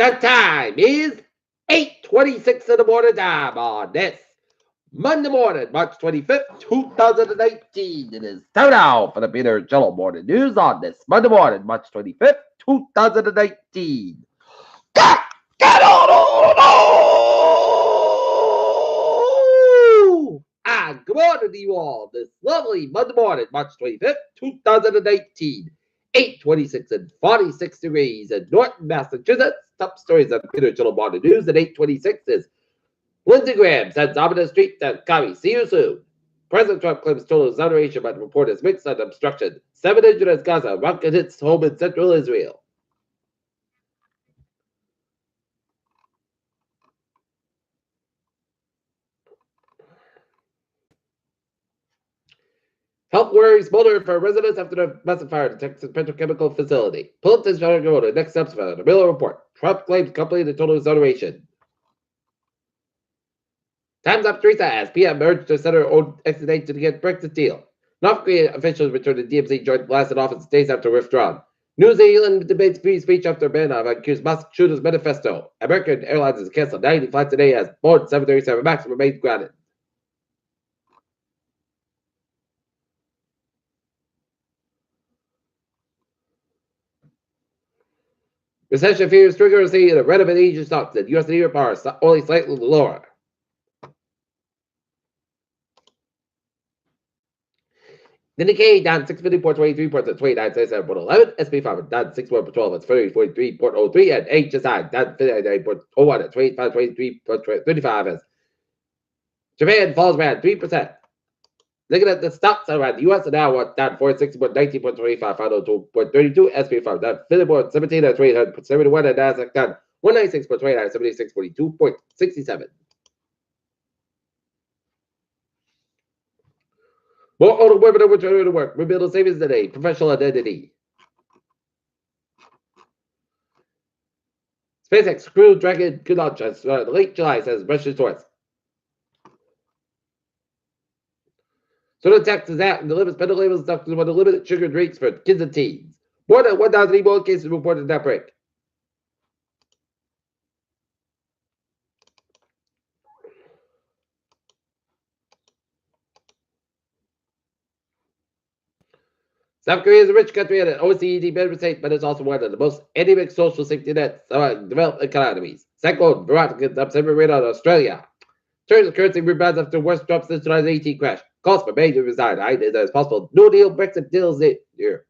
The time is 8:26 in the morning time on this Monday morning, March 25th, 2019. It is time now for the Peter Jello Morning News on this Monday morning, March 25th, 2019. Get on! Good morning to you all this lovely Monday morning, March 25th, 2019. 8:26 and 46 degrees in Norton, Massachusetts. Top stories on Peter Jello Morning News at 8:26 is Lindsey Graham sends Omnibus Street and Kami. See you soon. President Trump claims total exoneration, but report is mixed on obstruction. 7 injured as Gaza. Rocket hits home in central Israel. Health worries Boulder for residents after the massive fire at the Texas petrochemical facility. Politics John Garoto. Next steps for the Miller report. Trump claims company the total exoneration. Time's up, Teresa, as PM urged to center own exit to get Brexit deal. North Korean officials returned to DMZ joint blast in office days after withdrawn. New Zealand debates free speech after ban of accused Musk shooters manifesto. American Airlines has canceled 90 flights today as Boeing 737 MAX remains grounded. Recession fears triggers the red of Asian stocks and U.S. and Europe are only slightly lower. The Nikkei down 650.23 points at 29.77.11. SP 500 down 61.12 at 30.43.03 and HSI down 59.01 at 25.23.35 as Japan falls around 3%. Looking at the stocks around the U.S. and now down 460.19.25, 502.32, SP 5 down 50.17 at 371 and Nasdaq down 196.29, 76.42.67. More older women are returning to work. Rebuild savings today. Professional identity. SpaceX Crew Dragon could launch late July, says Russian source. So the tax is out and the limits penal labels stuff to the limited sugar drinks for kids and teens. More than 1,000 Ebola cases reported in that break. South Korea is a rich country and an OECD member state, but it's also one of the most anemic social safety nets among developed economies. Cyclone Veronica up 7 rate on Australia. Turns currency rebounds after worst drop since 2018 crash. Calls for May to resign. I did as possible. No deal Brexit deals this year.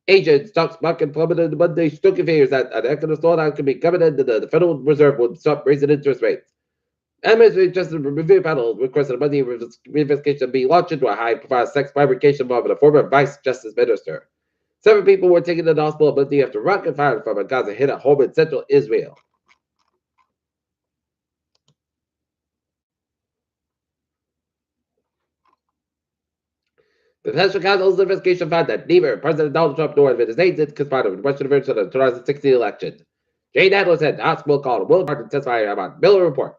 Asian stocks market plummeted Monday. Stoking figures that an economic slowdown could be coming into the Federal Reserve would stop raising interest rates. Administrative Justice Review Panel requested a Monday investigation be launched into a high-profile sex fabrication involving a former Vice Justice Minister. 7 people were taken to the hospital Monday after rocket fire from a Gaza hit a home in central Israel. The Special Counsel's investigation found that neither President Donald Trump nor his aides did conspire with Russian interference in the 2016 election. Jane Adler said the hospital called Will Martin to testify about Miller report.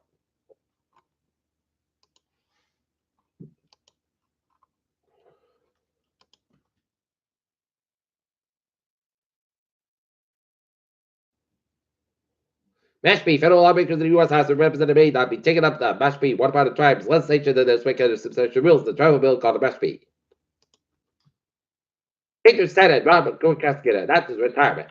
Mashpee, federal lawmakers in the U.S. House of Representatives may not be taking up the Mashpee one part of tribes legislation in this week under substantial rules. The tribal bill called the Mashpee. Speaker Senate Robert Gorkaskina, that's his retirement.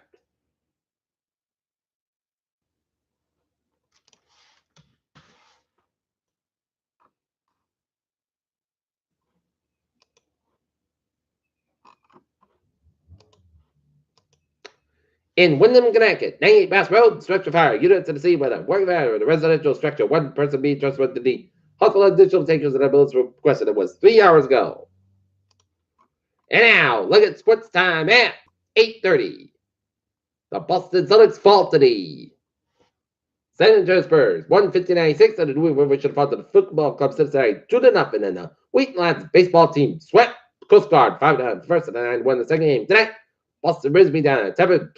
In Windham, Connecticut, 98 Bass Road, structure fire. Units in the scene with a working fire in the residential structure. One person being transferred to the hospital. Additional takers and ambulance requested. It was 3 hours ago. And now, look at sports time at 8:30. The Boston Celtics fall today. San Antonio Spurs 159-6 and the New England should fall to the football club Cincinnati 2-0 in the Wheatlands baseball team swept Coast Guard 5-9 first and 9 won the second game tonight. Boston Frisbee down at Tampa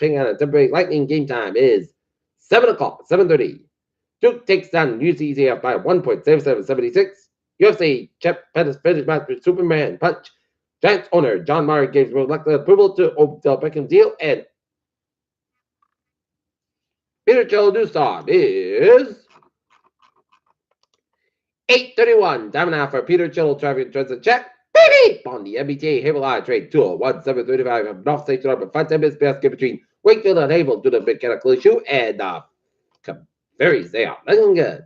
Bay Lightning. Game time is 7 o'clock, 7:30. Duke takes down UCCF by 1.7776. UFC Chip Pettis finished match with Superman Punch. Giants owner John Murray gave reluctant approval to Odell Beckham deal, and Peter Chill due stop is 8:31. Time now for Peter Chill traffic transit check. Baby! On the MBTA Havel Eye Trade 201-735 North Station Urban 5 10 minutes basket between Wakefield and Havel due to mechanical issue and ferries. They are looking good.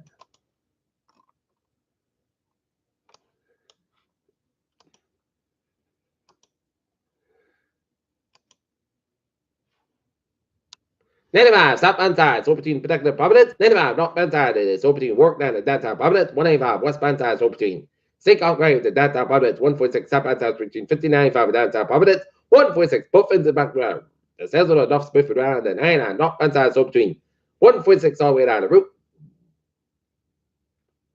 Ninety-five, stop Bandside, so between protective Providence. 95, not Bandside, it is so between work down at downtown Providence. 185, west Bandside, so between St. Grave at downtown Providence. 146, south Bandside, between 5095 and downtown Providence. 146, both ends of background. The sales of the North Smith around and 99, not Bandside, so between 146 all the way down the route.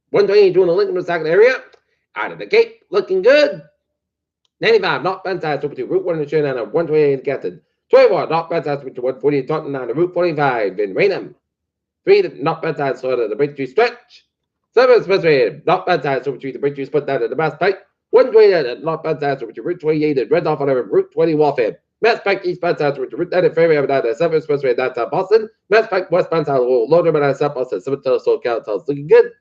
128 doing the Lincoln Sackett area. Out of the Cape, looking good. 95, not Bandside, so between Route 1 and Shannon, 128 in Gaston. 21, not Bandside, between 140 and Taunton, on the Route 45 in Raynham. 3, not Bandside, sort of the Bridge stretch. 7, Expressway, not Bandside, so between the Bridge split down at the Mass Pike. 128, not Bandside, so between Route 28 and Red Off on Route 20 Waltham. Mass Pike, East Bandside, so between Route 9 and Ferry Avenue, down 7 Expressway, downtown Boston. Mass Pike, West Bandside, Loader, down South Boston. 7 Telescope Count, looking good.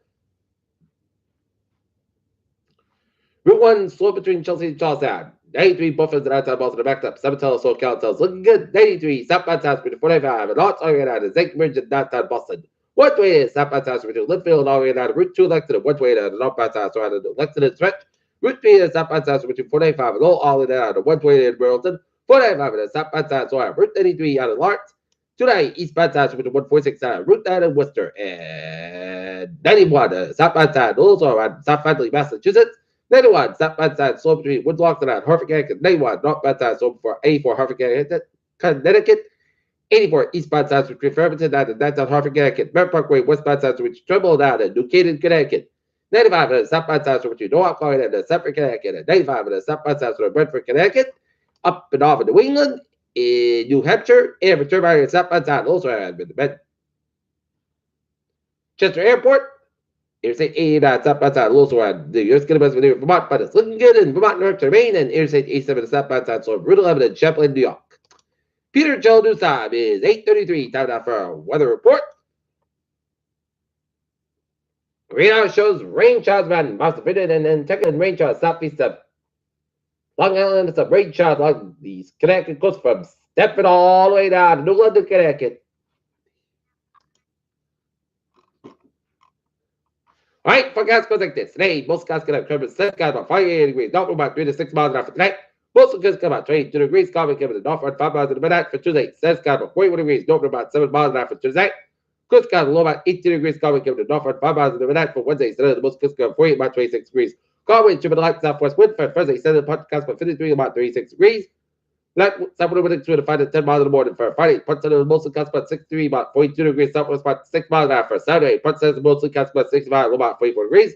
Route 1, slow between Chelsea and Charlestown. 93, Buffers and outside Boston, backed up. 7 Telescope Count, looking good. 93, South Bandside, between 45, and lots all the way down to Zinc Bridge and downtown Boston. 128, South Bandside, between Linfield all the way down to Route 2, Lexington. 128, North Bandside, so out of Lexington stretch. Route 3 is South Bandside, between 495 and all the way down to 128 in Burlington. 495 and South Bandside, so out Route 83 out of Lawrence. 29, East Bandside, between 146 out Route 9 in Worcester. And 91, South Bandside, also around South Hadley, Massachusetts. 91, South Bandside, slow between Woodlock and Hartford, Connecticut. 91, North Bandside, slow before 84, Hartford, Connecticut. 84, East Bandside, between Farmington and downtown Hartford, Connecticut. Merritt Parkway, West Bandside, which Trumbull down at New Canaan, Connecticut. 95, and South Bandside, between Norwalk, Florida, and Suffolk, Connecticut. 95, and South Bandside, between Brentford, Connecticut. Up and off in New England, in New Hampshire, and return back to South Bandside, also had been the Chester Airport. Interstate 89 South Bandside, also on the U.S. Cannabis Avenue, Vermont, but it's looking good in Vermont, North to Maine, and Interstate 87 South Bandside, so Route 11 in Champlain, New York. Peter Joe news time is 8:33. Time now for our weather report. Radar shows rain showers around Massachusetts and Nantucket and rain showers southeast of Long Island. It's a rain showers along the Connecticut coast from Stamford all the way down to New London, Connecticut. All right, forecast goes like this. Today, most skies going to have clear, set skies about 58 degrees, north about 3 to 6 miles an hour for tonight. Most of the skies about 22 degrees, calm and the north about 5 miles in the midnight for Tuesday. Set skies about 41 degrees, north about 7 miles an hour for Tuesday. Good skies low about 18 degrees, calm and the north about 5 miles in the midnight for Wednesday. Sunday, the most good skies 48 about 26 degrees. Calm wind, triple light southwest wind for Thursday. Sunday, the podcast about 53 about 36 degrees. Black Southward wind to 5 to 10 miles in the morning for Friday. Part Sunday, mostly cast about 63, about 42 degrees, southwest about 6 miles an hour for Saturday. Part Sunday, mostly cast about 65, about 44 degrees.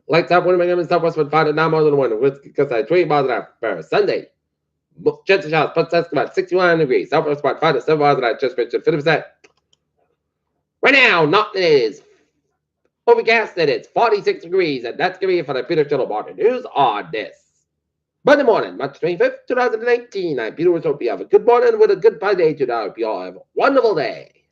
Lights out, wind and southwest wind 5 to 9 miles in the morning, with because I 20 miles an hour for Sunday. Chance of showers, part Sunday about 61 degrees, southwest about 5 to 7 miles an hour, just mentioned 50%. Right now, Norton is overcast and it's 46 degrees, and that's going to be it for the Peter Channel Morning News on this Monday morning, March 25th, 2019. I'm Peter. Hope you have a good morning with a good day today. I hope you all have a wonderful day.